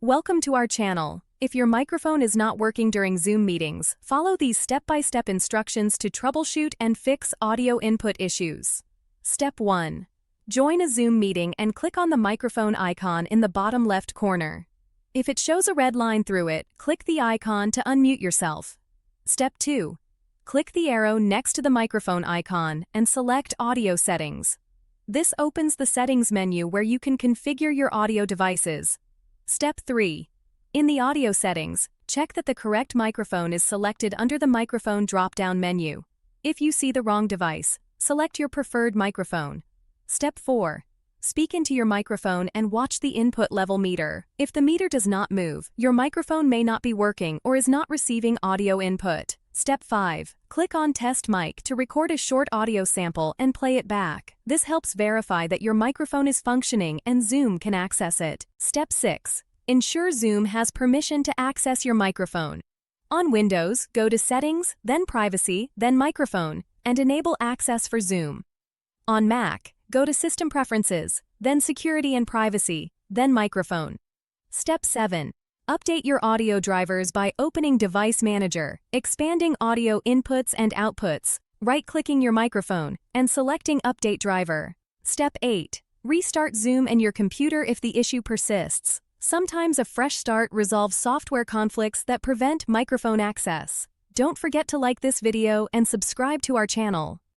Welcome to our channel. If your microphone is not working during Zoom meetings, follow these step-by-step instructions to troubleshoot and fix audio input issues. Step 1. Join a Zoom meeting and click on the microphone icon in the bottom left corner. If it shows a red line through it, click the icon to unmute yourself. Step 2. Click the arrow next to the microphone icon and select Audio Settings. This opens the Settings menu where you can configure your audio devices. Step 3. In the audio settings, check that the correct microphone is selected under the microphone drop-down menu. If you see the wrong device, select your preferred microphone. Step 4. Speak into your microphone and watch the input level meter. If the meter does not move, your microphone may not be working or is not receiving audio input. Step 5. Click on Test Mic to record a short audio sample and play it back. This helps verify that your microphone is functioning and Zoom can access it. Step 6. Ensure Zoom has permission to access your microphone. On Windows, go to Settings, then Privacy, then Microphone, and enable access for Zoom. On Mac, go to System Preferences, then Security and Privacy, then Microphone. Step 7. Update your audio drivers by opening Device Manager, expanding audio inputs and outputs, right-clicking your microphone, and selecting Update Driver. Step 8. Restart Zoom and your computer if the issue persists. Sometimes a fresh start resolves software conflicts that prevent microphone access. Don't forget to like this video and subscribe to our channel.